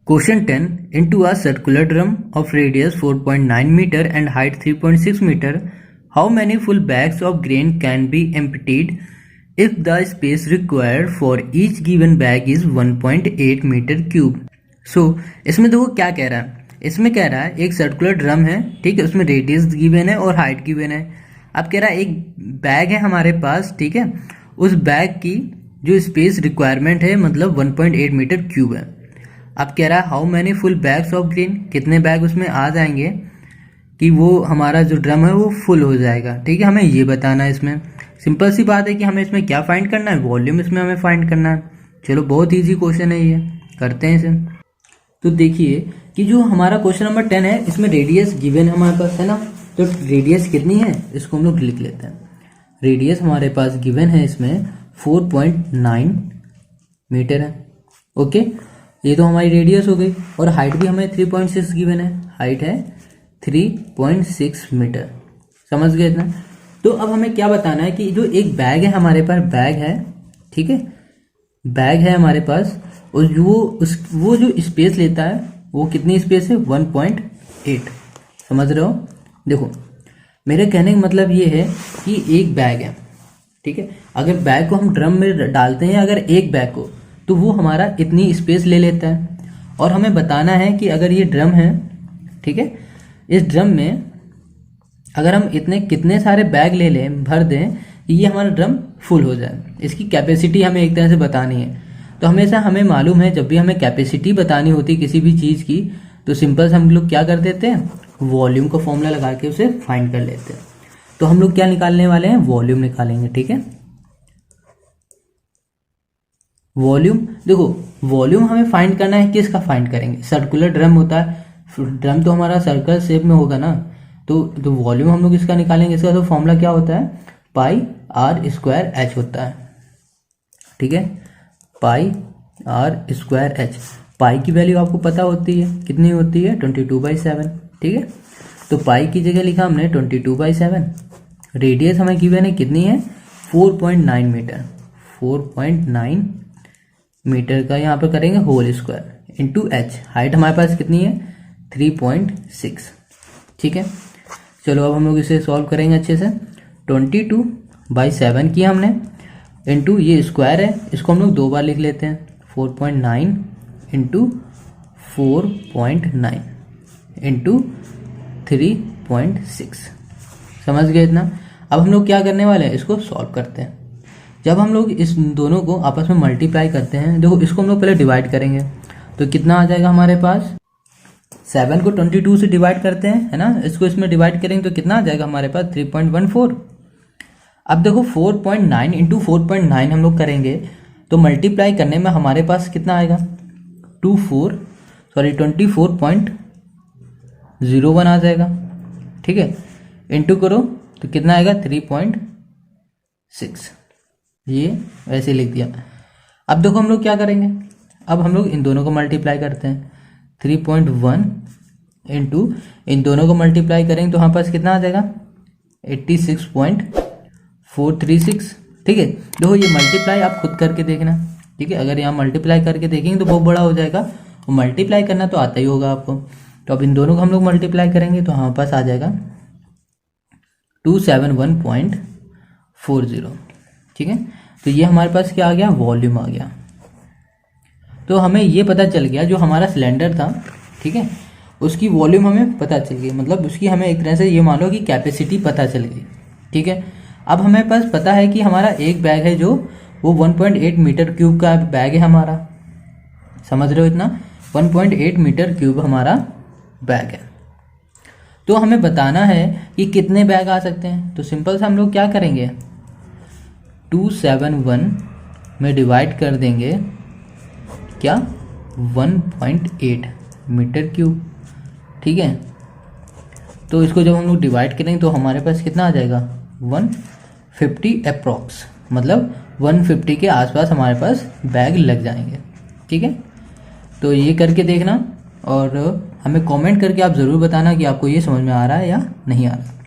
Question 10. Into a circular drum of radius 4.9 meter and height 3.6 meter, how many full bags of grain can be emptied if the space required for each given bag is 1.8 meter cube? So, इसमें देखो क्या कह रहा है, इसमें कह रहा है एक सर्कुलर ड्रम है, ठीक है, उसमें रेडियस गिवन है और हाइट गिवन है। अब कह रहा है एक बैग है हमारे पास, ठीक है, उस बैग की जो स्पेस रिक्वायरमेंट है मतलब 1.8 मीटर क्यूब है। अब कह रहा है how many full bags of grain, कितने बैग उसमें आ जाएंगे कि वो हमारा जो ड्रम है वो फुल हो जाएगा, ठीक है, हमें ये बताना है। इसमें सिंपल सी बात है कि हमें इसमें क्या फाइंड करना है, वॉल्यूम इसमें हमें फाइंड करना है। चलो बहुत ईजी क्वेश्चन है, ये करते हैं इसे। तो देखिए कि जो हमारा क्वेश्चन नंबर 10 है इसमें रेडियस गिवन हमारे पास है ना, तो रेडियस कितनी है इसको हम लोग लिख लेते हैं। रेडियस हमारे पास गिवन है इसमें 4.9 मीटर है, ओके, ये तो हमारी रेडियस हो गई। और हाइट भी हमें 3.6 गिवन है, हाइट है 3.6 मीटर, समझ गए इतना। तो अब हमें क्या बताना है कि जो एक बैग है हमारे पास, बैग है, ठीक है, बैग है हमारे पास, और वो जो स्पेस लेता है वो कितनी स्पेस है 1.8, समझ रहे हो। देखो मेरे कहने का मतलब ये है कि एक बैग है, ठीक है, अगर बैग को हम ड्रम में डालते हैं, अगर एक बैग को, तो वो हमारा इतनी स्पेस ले लेता है। और हमें बताना है कि अगर ये ड्रम है, ठीक है, इस ड्रम में अगर हम इतने कितने सारे बैग ले लें, भर दें कि ये हमारा ड्रम फुल हो जाए, इसकी कैपेसिटी हमें एक तरह से बतानी है। तो हमेशा हमें मालूम है जब भी हमें कैपेसिटी बतानी होती है किसी भी चीज़ की, तो सिंपल से हम लोग क्या कर देते हैं, वॉल्यूम का फॉर्मूला लगा के उसे फाइंड कर लेते हैं। तो हम लोग क्या निकालने वाले हैं, वॉल्यूम निकालेंगे, ठीक है। वॉल्यूम, देखो वॉल्यूम हमें फाइंड करना है, किसका फाइंड करेंगे, सर्कुलर ड्रम होता है, ड्रम तो हमारा सर्कल शेप में होगा ना, तो वॉल्यूम हम लोग इसका निकालेंगे। इसका तो फॉर्मूला क्या होता है, पाई आर स्क्वायर एच होता है, ठीक है, पाई आर स्क्वायर एच। पाई की वैल्यू आपको पता होती है, कितनी होती है 22/7, ठीक है, तो पाई की जगह लिखा हमने 22/7। रेडियस हमें गिवन है कितनी है 4.9 मीटर, 4.9 मीटर का यहाँ पे करेंगे whole square into h. Height हमारे पास कितनी है 3.6, ठीक है। चलो अब हम लोग इसे सॉल्व करेंगे अच्छे से। 22/7 किया हमने, इंटू ये स्क्वायर है, इसको हम लोग दो बार लिख लेते हैं, 4.9 इंटू 4.9 इंटू 3.6, समझ गए इतना। अब हम लोग क्या करने वाले हैं, इसको सॉल्व करते हैं। जब हम लोग इस दोनों को आपस में मल्टीप्लाई करते हैं, देखो इसको हम लोग पहले डिवाइड करेंगे, तो कितना आ जाएगा हमारे पास, 7 को 22 से डिवाइड करते हैं, है ना, इसको इसमें डिवाइड करेंगे तो कितना आ जाएगा हमारे पास 3.14। अब देखो 4.9 इंटू 4.9 हम लोग करेंगे तो मल्टीप्लाई करने में हमारे पास कितना आएगा 24.01 आ जाएगा, ठीक है, इंटू करो तो कितना आएगा 3.6, ये वैसे लिख दिया। अब देखो हम लोग क्या करेंगे, अब हम लोग इन दोनों को मल्टीप्लाई करते हैं, 3.1 इंटू इन दोनों को मल्टीप्लाई करेंगे तो हमारे पास कितना आ जाएगा 86.436, ठीक है। देखो ये मल्टीप्लाई आप खुद करके देखना, ठीक है, अगर यहाँ मल्टीप्लाई करके देखेंगे तो बहुत बड़ा हो जाएगा, और मल्टीप्लाई करना तो आता ही होगा आपको। तो अब इन दोनों को हम लोग मल्टीप्लाई करेंगे तो हमारे पास आ जाएगा 271.40, ठीक है। तो ये हमारे पास क्या आ गया, वॉल्यूम आ गया। तो हमें ये पता चल गया जो हमारा सिलेंडर था, ठीक है, उसकी वॉल्यूम हमें पता चल गई, मतलब उसकी हमें एक तरह से ये मान लो कि कैपेसिटी पता चल गई, ठीक है। अब हमें पास पता है कि हमारा एक बैग है जो वो 1.8 मीटर क्यूब का बैग है हमारा, समझ रहे हो इतना, 1.8 मीटर क्यूब हमारा बैग है। तो हमें बताना है कि कितने बैग आ सकते हैं, तो सिंपल से हम लोग क्या करेंगे 271 में डिवाइड कर देंगे क्या 1.8 मीटर क्यूब, ठीक है। तो इसको जब हम लोग डिवाइड करेंगे तो हमारे पास कितना आ जाएगा 150 अप्रॉक्स, मतलब 150 के आसपास हमारे पास बैग लग जाएंगे, ठीक है। तो ये करके देखना और हमें कमेंट करके आप ज़रूर बताना कि आपको ये समझ में आ रहा है या नहीं आ रहा।